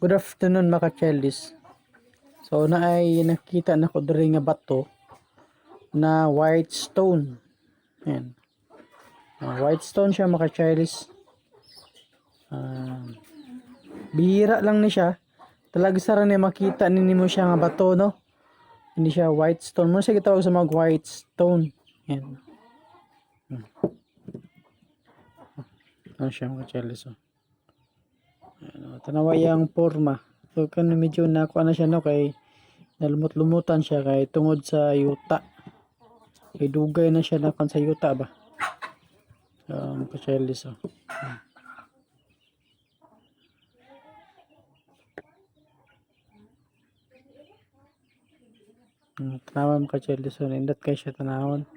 Good afternoon mga ka-Chelis. So na ay nakita na ko diri nga bato na white stone. Ayan. White stone siya mga ka-Chelis. Bihira lang ni siya. Talaga sara ni makita ninyo siya nga bato, no? Hindi siya white stone. Muna siya gitawag sa mga white stone. Ayan. Ano siya mga ka-Chelis, oh. Tanawa yung forma. So kan medyo nakuha na siya, no, kay nalumot-lumutan siya kay tungod sa yuta. Kay dugay na siya nakan sa yuta ba. Kachelis, oh. Tanawa mo kachelis, oh. Nindot kay siya tanawon.